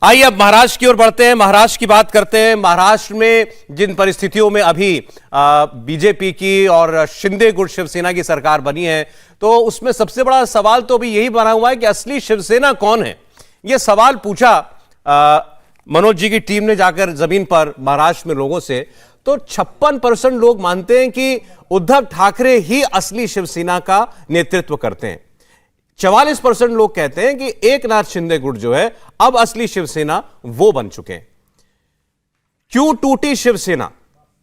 आइए अब महाराष्ट्र की ओर बढ़ते हैं। महाराष्ट्र की बात करते हैं। महाराष्ट्र में जिन परिस्थितियों में अभी बीजेपी की और शिंदे गुट शिवसेना की सरकार बनी है, तो उसमें सबसे बड़ा सवाल तो अभी यही बना हुआ है कि असली शिवसेना कौन है। यह सवाल पूछा मनोज जी की टीम ने जाकर जमीन पर महाराष्ट्र में लोगों से, तो 56% लोग मानते हैं कि उद्धव ठाकरे ही असली शिवसेना का नेतृत्व करते हैं। 44% लोग कहते हैं कि एकनाथ शिंदे गुट जो है अब असली शिवसेना वो बन चुके हैं। क्यों टूटी शिवसेना,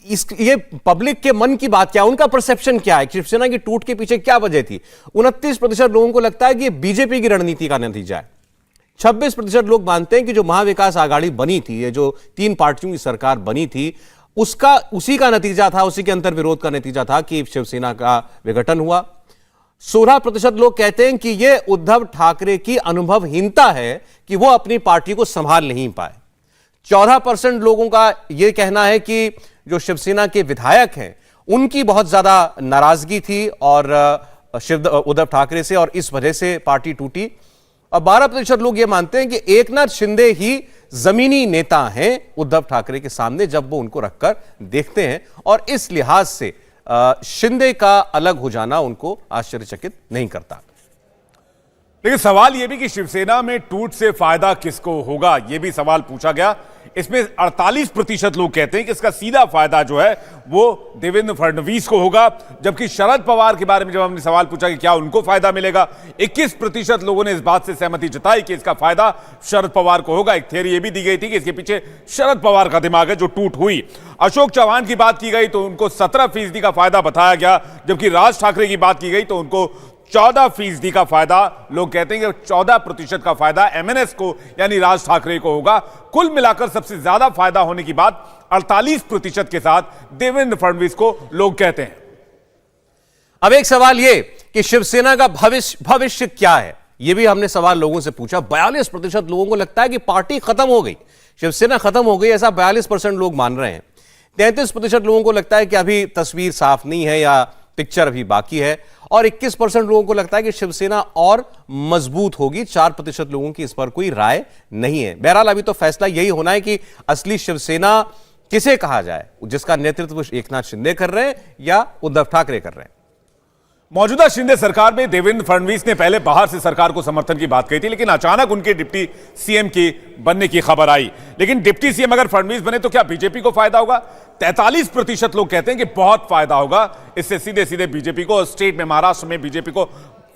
ये पब्लिक के मन की बात क्या है, उनका परसेप्शन क्या है, शिवसेना की टूट के पीछे क्या वजह थी। 29% लोगों को लगता है कि बीजेपी की रणनीति का नतीजा है। 26% लोग मानते हैं कि जो महाविकास आघाड़ी बनी थी, ये जो 3 पार्टियों की सरकार बनी थी, उसी का नतीजा था, उसी के अंतर विरोध का नतीजा था कि शिवसेना का विघटन हुआ। 16% लोग कहते हैं कि यह उद्धव ठाकरे की अनुभवहीनता है कि वो अपनी पार्टी को संभाल नहीं पाए। 14% लोगों का यह कहना है कि जो शिवसेना के विधायक हैं उनकी बहुत ज्यादा नाराजगी थी और उद्धव ठाकरे से, और इस वजह से पार्टी टूटी। और 12% लोग यह मानते हैं कि एकनाथ शिंदे ही जमीनी नेता हैं उद्धव ठाकरे के सामने जब वो उनको रखकर देखते हैं, और इस लिहाज से शिंदे का अलग हो जाना उनको आश्चर्यचकित नहीं करता। लेकिन सवाल यह भी कि शिवसेना में टूट से फायदा किसको होगा, यह भी सवाल पूछा गया। इसमें 48% लोग कहते हैं कि इसका सीधा फायदा जो है वो देवेंद्र फडणवीस को होगा, जबकि शरद पवार के बारे में जब हमने सवाल पूछा कि क्या उनको फायदा मिलेगा, 21% लोगों ने इस बात से सहमति जताई कि इसका फायदा शरद पवार को होगा। एक थियरी यह भी दी गई थी कि इसके पीछे शरद पवार का दिमाग है जो टूट हुई। अशोक चौहान की बात की गई तो उनको 17% का फायदा बताया गया, जबकि राज ठाकरे की बात की गई तो उनको 14% का फायदा, लोग कहते हैं कि 14% का फायदा एमएनएस को यानी राज ठाकरे को होगा। कुल मिलाकर सबसे ज्यादा फायदा होने की बात 48% के साथ देवेंद्र फडणवीस को लोग कहते हैं। अब एक सवाल यह कि शिवसेना का भविष्य क्या है, यह भी हमने सवाल लोगों से पूछा। 42% लोगों को लगता है कि पार्टी खत्म हो गई, शिवसेना खत्म हो गई, ऐसा 42% लोग मान रहे हैं। 33% लोगों को लगता है कि अभी तस्वीर साफ नहीं है या पिक्चर अभी बाकी है, और 21% लोगों को लगता है कि शिवसेना और मजबूत होगी। 4% लोगों की इस पर कोई राय नहीं है। बहरहाल अभी तो फैसला यही होना है कि असली शिवसेना किसे कहा जाए, जिसका नेतृत्व एकनाथ शिंदे कर रहे हैं या उद्धव ठाकरे कर रहे हैं। मौजूदा शिंदे सरकार में देवेंद्र फडणवीस ने पहले बाहर से सरकार को समर्थन की बात कही थी, लेकिन अचानक उनके डिप्टी सीएम की बनने की खबर आई। लेकिन डिप्टी सीएम अगर फडणवीस बने तो क्या बीजेपी को फायदा होगा? 43% लोग कहते हैं कि बहुत फायदा होगा, इससे सीधे सीधे बीजेपी को, स्टेट में महाराष्ट्र में बीजेपी को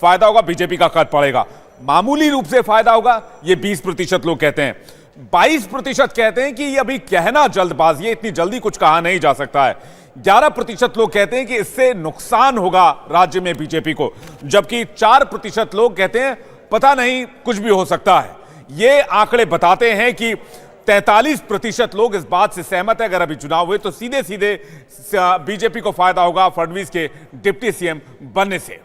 फायदा होगा, बीजेपी का कद पड़ेगा। मामूली रूप से फायदा होगा, ये 20% लोग कहते हैं। 22% कहते हैं कि ये अभी कहना जल्दबाजी है, इतनी जल्दी कुछ कहा नहीं जा सकता है। 11% लोग कहते हैं कि इससे नुकसान होगा राज्य में बीजेपी को, जबकि 4% लोग कहते हैं पता नहीं कुछ भी हो सकता है। ये आंकड़े बताते हैं कि 43% लोग इस बात से सहमत है अगर अभी चुनाव हुए तो सीधे सीधे बीजेपी को फायदा होगा फडणवीस के डिप्टी सीएम बनने से।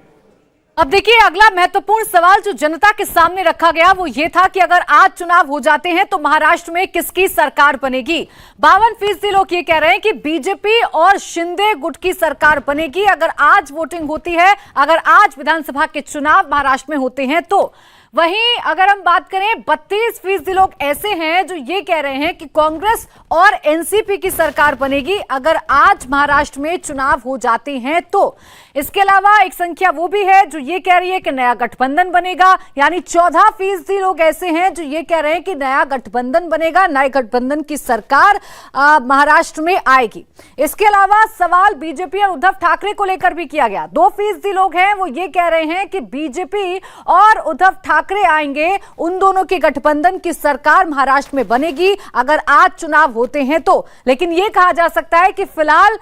अब देखिए, अगला महत्वपूर्ण सवाल जो जनता के सामने रखा गया वो ये था कि अगर आज चुनाव हो जाते हैं तो महाराष्ट्र में किसकी सरकार बनेगी। 52% लोग ये कह रहे हैं कि बीजेपी और शिंदे गुट की सरकार बनेगी अगर आज वोटिंग होती है, अगर आज विधानसभा के चुनाव महाराष्ट्र में होते हैं तो। वहीं अगर हम बात करें, 32% लोग ऐसे हैं जो ये कह रहे हैं कि कांग्रेस और एनसीपी की सरकार बनेगी अगर आज महाराष्ट्र में चुनाव हो जाते हैं तो। इसके अलावा एक संख्या वो भी है जो ये कह रही है कि नया गठबंधन बनेगा, यानी 14% लोग ऐसे हैं जो ये कह रहे हैं कि नया गठबंधन बनेगा, नए गठबंधन की सरकार महाराष्ट्र में आएगी। इसके अलावा सवाल बीजेपी और उद्धव ठाकरे को लेकर भी किया गया। 2% लोग हैं वो ये कह रहे हैं कि बीजेपी और उद्धव ठाकरे आएंगे, उन दोनों के गठबंधन की सरकार महाराष्ट्र में बनेगी अगर आज चुनाव होते हैं तो। लेकिन यह कहा जा सकता है कि फिलहाल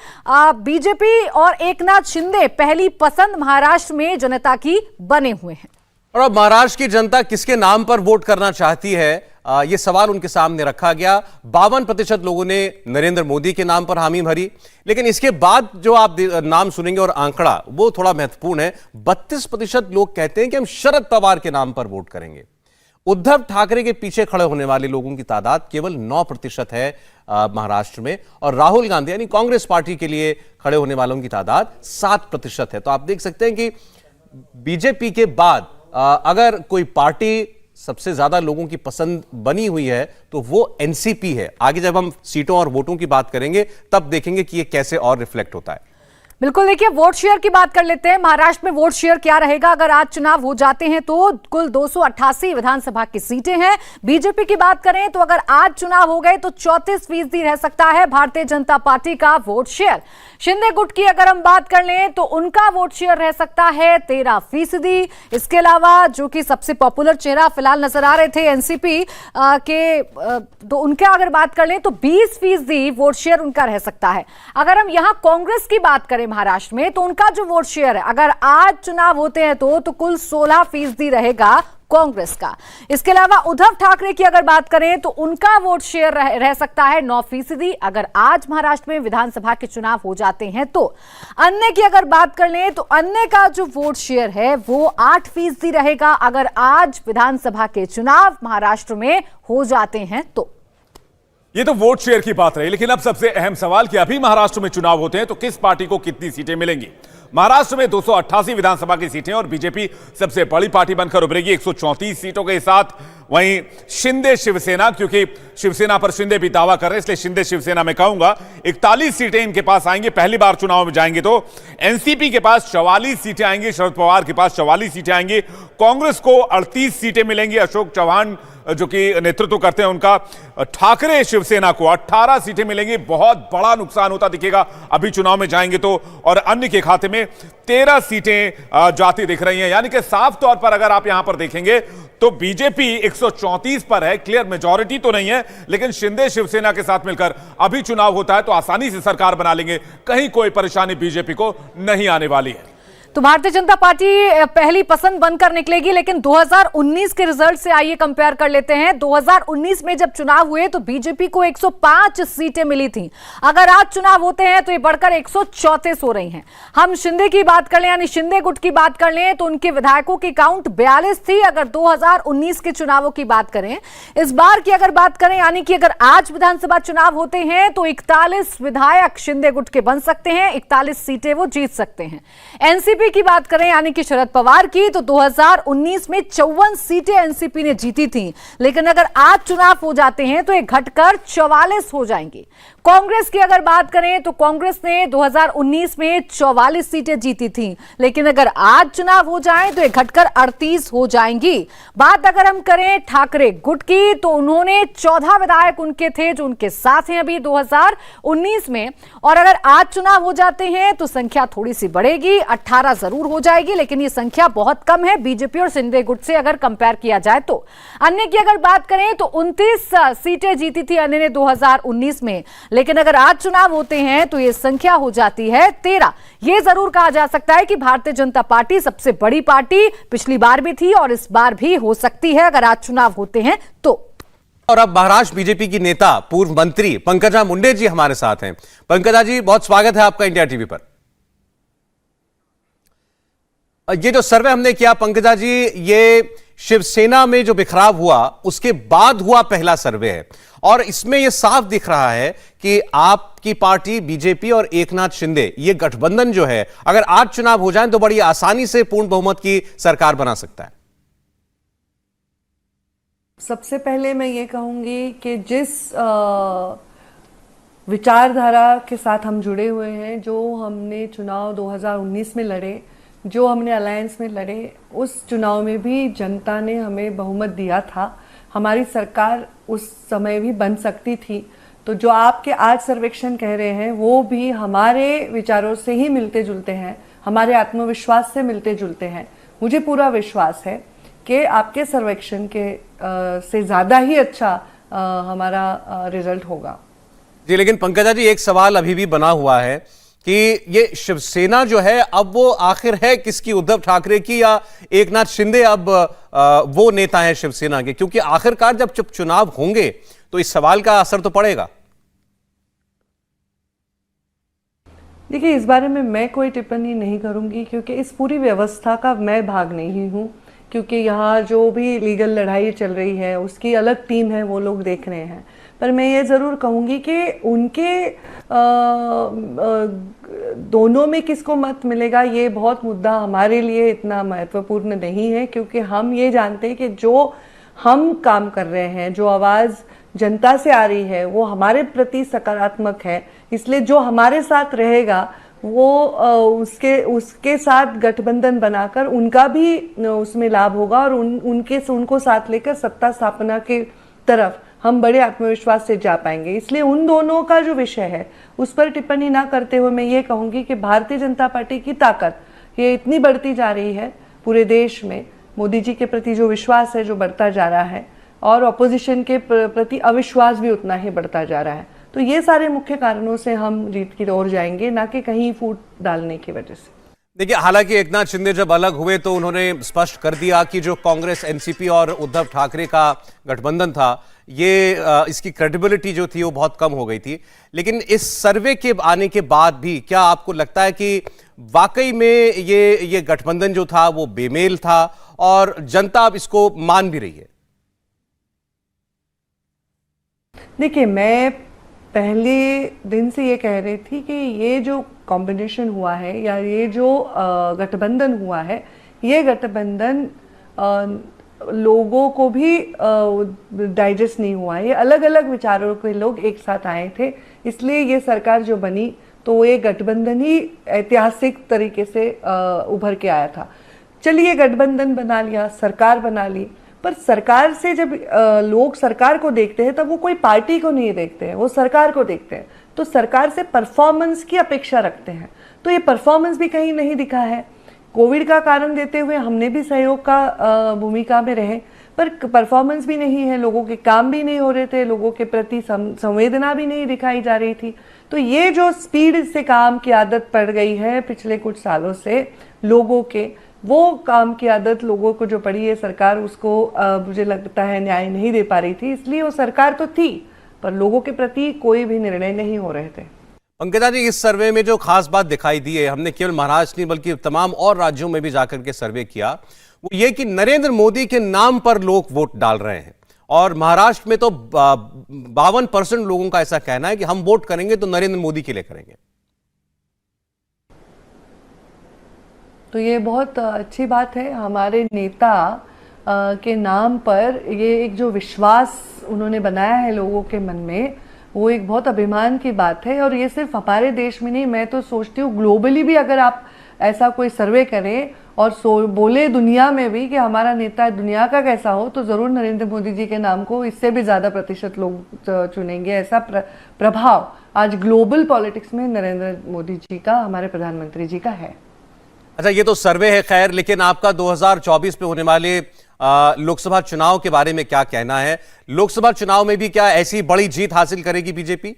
बीजेपी और एकनाथ शिंदे पहली पसंद महाराष्ट्र में जनता की बने हुए हैं। और अब महाराष्ट्र की जनता किसके नाम पर वोट करना चाहती है, यह सवाल उनके सामने रखा गया। 52% लोगों ने नरेंद्र मोदी के नाम पर हामी भरी, लेकिन इसके बाद जो आप नाम सुनेंगे और आंकड़ा वो थोड़ा महत्वपूर्ण है। 32% लोग कहते हैं कि हम शरद पवार के नाम पर वोट करेंगे। उद्धव ठाकरे के पीछे खड़े होने वाले लोगों की तादाद केवल 9% है महाराष्ट्र में, और राहुल गांधी यानी कांग्रेस पार्टी के लिए खड़े होने वालों की तादाद 7% है। तो आप देख सकते हैं कि बीजेपी के बाद अगर कोई पार्टी सबसे ज्यादा लोगों की पसंद बनी हुई है तो वो एनसीपी है। आगे जब हम सीटों और वोटों की बात करेंगे तब देखेंगे कि ये कैसे और रिफ्लेक्ट होता है। बिल्कुल, देखिए वोट शेयर की बात कर लेते हैं। महाराष्ट्र में वोट शेयर क्या रहेगा अगर आज चुनाव हो जाते हैं तो कुल 288 विधानसभा की सीटें हैं। बीजेपी की बात करें तो अगर आज चुनाव हो गए तो 34% रह सकता है भारतीय जनता पार्टी का वोट शेयर। शिंदे गुट की अगर हम बात कर लें तो उनका वोट शेयर रह सकता है 13%। इसके अलावा जो कि सबसे पॉपुलर चेहरा फिलहाल नजर आ रहे थे एनसीपी के, तो उनका अगर बात कर लें तो 20% वोट शेयर उनका रह सकता है। अगर हम यहां कांग्रेस की बात करें महाराष्ट्र में तो उनका जो वोट शेयर है अगर आज चुनाव होते हैं तो कुल 16% रहेगा कांग्रेस का। इसके अलावा उद्धव ठाकरे की अगर बात करें तो उनका वोट शेयर रह सकता है 9% अगर आज महाराष्ट्र में विधानसभा के चुनाव हो जाते हैं तो। अन्य की अगर बात कर लें तो अन्य का जो वोट शेयर है वो 8% रहेगा अगर आज विधानसभा के चुनाव महाराष्ट्र में हो जाते हैं तो। ये तो वोट शेयर की बात रही, लेकिन अब सबसे अहम सवाल कि अभी महाराष्ट्र में चुनाव होते हैं तो किस पार्टी को कितनी सीटें मिलेंगी। महाराष्ट्र में 288 विधानसभा की सीटें और बीजेपी सबसे बड़ी पार्टी बनकर उभरेगी 134 सीटों के साथ। वहीं शिंदे शिवसेना, क्योंकि शिवसेना पर शिंदे भी दावा कर रहे हैं इसलिए शिंदे शिवसेना में कहूंगा, 41 सीटें इनके पास आएंगी। पहली बार चुनाव में जाएंगे तो एनसीपी के पास 44 सीटें आएंगी, शरद पवार के पास 44 सीटें आएंगी। कांग्रेस को 38 सीटें मिलेंगी, अशोक चौहान जो कि नेतृत्व करते हैं उनका। ठाकरे शिवसेना को 18 सीटें मिलेंगी, बहुत बड़ा नुकसान होता दिखेगा अभी चुनाव में जाएंगे तो। और अन्य के खाते में 13 सीटें जाती दिख रही हैं, यानी कि साफ तौर पर अगर आप यहां पर देखेंगे तो बीजेपी 134 पर है, क्लियर मेजॉरिटी तो नहीं है, लेकिन शिंदे शिवसेना के साथ मिलकर अभी चुनाव होता है तो आसानी से सरकार बना लेंगे, कहीं कोई परेशानी बीजेपी को नहीं आने वाली है। तो भारतीय जनता पार्टी पहली पसंद बनकर निकलेगी, लेकिन 2019 के रिजल्ट से आइए कंपेयर कर लेते हैं। 2019 में जब चुनाव हुए तो बीजेपी को 105 सीटें मिली थी। अगर आज चुनाव होते हैं तो ये बढ़कर 134 हो रही हैं। हम शिंदे की बात कर लें यानी शिंदे गुट की बात कर लें तो उनके विधायकों की काउंट 42 थी अगर 2019 के चुनावों की बात करें। इस बार की अगर बात करें यानी कि अगर आज विधानसभा चुनाव होते हैं तो 41 विधायक शिंदे गुट के बन सकते हैं, 41 सीटें वो जीत सकते हैं। एनसीपी की बात करें यानी कि शरद पवार की तो 2019 में 54 सीटें एनसीपी ने जीती थी, लेकिन अगर आज चुनाव हो जाते हैं तो ये घटकर 44 हो जाएंगी। कांग्रेस की अगर बात करें तो कांग्रेस ने 2019 में 44 सीटें जीती थी, लेकिन अगर आज चुनाव हो जाए तो ये घटकर 38 हो जाएंगी। बात अगर हम करें ठाकरे गुट की तो उन्होंने 14 विधायक उनके थे जो उनके साथ हैं अभी 2019 में, और अगर आज चुनाव हो जाते हैं तो संख्या थोड़ी सी बढ़ेगी, 18 जरूर हो जाएगी, लेकिन ये संख्या बहुत कम है बीजेपी और शिंदे गुट से अगर कंपेयर किया जाए तो। अन्य की अगर बात करें तो 29 सीटें जीती थी अन्य ने 2019 में, लेकिन अगर आज चुनाव होते हैं तो ये संख्या हो जाती है 13। ये जरूर कहा जा सकता है कि भारतीय जनता पार्टी सबसे बड़ी पार्टी पिछली बार भी थी और इस बार भी हो सकती है अगर आज चुनाव होते हैं तो। और अब महाराष्ट्र बीजेपी की नेता पूर्व मंत्री पंकजा मुंडे जी हमारे साथ हैं। पंकजा जी, बहुत स्वागत है आपका इंडिया टीवी पर। ये जो सर्वे हमने किया पंकजा जी, ये शिवसेना में जो बिखराव हुआ उसके बाद हुआ पहला सर्वे है, और इसमें यह साफ दिख रहा है कि आपकी पार्टी बीजेपी और एकनाथ शिंदे ये गठबंधन जो है अगर आज चुनाव हो जाए तो बड़ी आसानी से पूर्ण बहुमत की सरकार बना सकता है। सबसे पहले मैं ये कहूंगी कि जिस विचारधारा के साथ हम जुड़े हुए हैं, जो हमने चुनाव 2019 में लड़े, जो हमने अलायंस में लड़े, उस चुनाव में भी जनता ने हमें बहुमत दिया था। हमारी सरकार उस समय भी बन सकती थी। तो जो आपके आज सर्वेक्षण कह रहे हैं वो भी हमारे विचारों से ही मिलते जुलते हैं, हमारे आत्मविश्वास से मिलते जुलते हैं। मुझे पूरा विश्वास है कि आपके सर्वेक्षण के से ज़्यादा ही अच्छा हमारा रिजल्ट होगा। जी, लेकिन पंकजा जी एक सवाल अभी भी बना हुआ है कि ये शिवसेना जो है अब वो आखिर है किसकी, उद्धव ठाकरे की या एकनाथ शिंदे अब वो नेता है शिवसेना के? क्योंकि आखिरकार जब चुनाव होंगे तो इस सवाल का असर तो पड़ेगा। देखिए, इस बारे में मैं कोई टिप्पणी नहीं करूंगी क्योंकि इस पूरी व्यवस्था का मैं भाग नहीं हूं, क्योंकि यहाँ जो भी लीगल लड़ाई चल रही है उसकी अलग टीम है, वो लोग देख रहे हैं। पर मैं ये ज़रूर कहूँगी कि उनके दोनों में किसको मत मिलेगा ये बहुत मुद्दा हमारे लिए इतना महत्वपूर्ण नहीं है, क्योंकि हम ये जानते हैं कि जो हम काम कर रहे हैं, जो आवाज़ जनता से आ रही है वो हमारे प्रति सकारात्मक है, इसलिए जो हमारे साथ रहेगा वो उसके साथ गठबंधन बनाकर उनका भी उसमें लाभ होगा और उनको साथ लेकर सत्ता स्थापना के तरफ हम बड़े आत्मविश्वास से जा पाएंगे। इसलिए उन दोनों का जो विषय है उस पर टिप्पणी ना करते हुए मैं ये कहूँगी कि भारतीय जनता पार्टी की ताकत ये इतनी बढ़ती जा रही है पूरे देश में, मोदी जी के प्रति जो विश्वास है जो बढ़ता जा रहा है और ऑपोजिशन के प्रति अविश्वास भी उतना ही बढ़ता जा रहा है। तो ये सारे मुख्य कारणों से हम जीत की ओर जाएंगे, ना कि कहीं फूट डालने की वजह से। देखिए, हालांकि एकनाथ शिंदे जब अलग हुए तो उन्होंने स्पष्ट कर दिया कि जो कांग्रेस, एनसीपी और उद्धव ठाकरे का गठबंधन था, ये इसकी क्रेडिबिलिटी जो थी वो बहुत कम हो गई थी। लेकिन इस सर्वे के आने के बाद भी क्या आपको लगता है कि वाकई में ये गठबंधन जो था वो बेमेल था और जनता अब इसको मान भी रही है? देखिए, मैं पहले दिन से ये कह रही थी कि ये जो कॉम्बिनेशन हुआ है या ये जो गठबंधन हुआ है, ये गठबंधन लोगों को भी डाइजेस्ट नहीं हुआ है। ये अलग अलग विचारों के लोग एक साथ आए थे, इसलिए ये सरकार जो बनी तो वो ये गठबंधन ही ऐतिहासिक तरीके से उभर के आया था। चलिए, गठबंधन बना लिया, सरकार बना ली, पर सरकार से जब लोग सरकार को देखते हैं तब वो कोई पार्टी को नहीं देखते हैं, वो सरकार को देखते हैं। तो सरकार से परफॉर्मेंस की अपेक्षा रखते हैं, तो ये परफॉर्मेंस भी कहीं नहीं दिखा है। कोविड का कारण देते हुए हमने भी सहयोग का भूमिका में रहे, पर परफॉर्मेंस भी नहीं है, लोगों के काम भी नहीं हो रहे थे, लोगों के प्रति संवेदना भी नहीं दिखाई जा रही थी। तो ये जो स्पीड से काम की आदत पड़ गई है पिछले कुछ सालों से लोगों के, वो काम की आदत लोगों को जो पड़ी है, सरकार उसको मुझे लगता है न्याय नहीं दे पा रही थी। इसलिए वो सरकार तो थी पर लोगों के प्रति कोई भी निर्णय नहीं हो रहे थे। पंकजा जी, इस सर्वे में जो खास बात दिखाई दी है, हमने केवल महाराष्ट्र नहीं बल्कि तमाम और राज्यों में भी जाकर के सर्वे किया, वो ये कि नरेंद्र मोदी के नाम पर लोग वोट डाल रहे हैं। और महाराष्ट्र में तो 52% लोगों का ऐसा कहना है कि हम वोट करेंगे तो नरेंद्र मोदी के लिए करेंगे। तो ये बहुत अच्छी बात है, हमारे नेता के नाम पर ये एक जो विश्वास उन्होंने बनाया है लोगों के मन में, वो एक बहुत अभिमान की बात है। और ये सिर्फ हमारे देश में नहीं, मैं तो सोचती हूँ ग्लोबली भी अगर आप ऐसा कोई सर्वे करें और बोले दुनिया में भी कि हमारा नेता दुनिया का कैसा हो, तो ज़रूर नरेंद्र मोदी जी के नाम को इससे भी ज़्यादा प्रतिशत लोग चुनेंगे। ऐसा प्रभाव आज ग्लोबल पॉलिटिक्स में नरेंद्र मोदी जी का, हमारे प्रधानमंत्री जी का है। अच्छा, ये तो सर्वे है खैर, लेकिन आपका 2024 में होने वाले लोकसभा चुनाव के बारे में क्या कहना है? लोकसभा चुनाव में भी क्या ऐसी बड़ी जीत हासिल करेगी बीजेपी?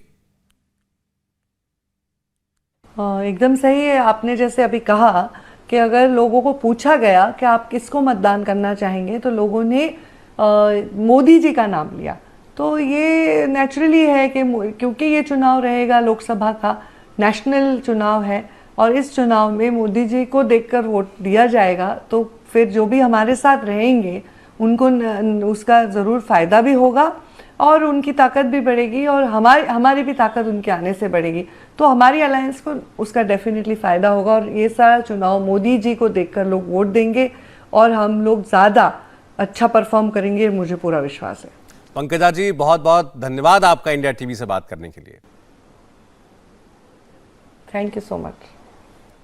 एकदम सही है, आपने जैसे अभी कहा कि अगर लोगों को पूछा गया कि आप किसको मतदान करना चाहेंगे, तो लोगों ने मोदी जी का नाम लिया। तो ये नेचुरली है कि क्योंकि ये चुनाव रहेगा लोकसभा का, नेशनल चुनाव है और इस चुनाव में मोदी जी को देखकर वोट दिया जाएगा, तो फिर जो भी हमारे साथ रहेंगे उनको उसका ज़रूर फ़ायदा भी होगा और उनकी ताकत भी बढ़ेगी और हमारी भी ताकत उनके आने से बढ़ेगी। तो हमारी अलायंस को उसका डेफिनेटली फ़ायदा होगा और ये सारा चुनाव मोदी जी को देखकर लोग वोट देंगे और हम लोग ज़्यादा अच्छा परफॉर्म करेंगे, मुझे पूरा विश्वास है। पंकजा जी, बहुत बहुत धन्यवाद आपका इंडिया टीवी से बात करने के लिए। Thank you so much.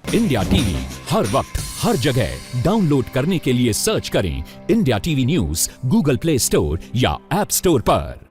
India TV हर वक्त हर जगह डाउनलोड करने के लिए सर्च करें India TV news Google Play Store या ऐप स्टोर पर।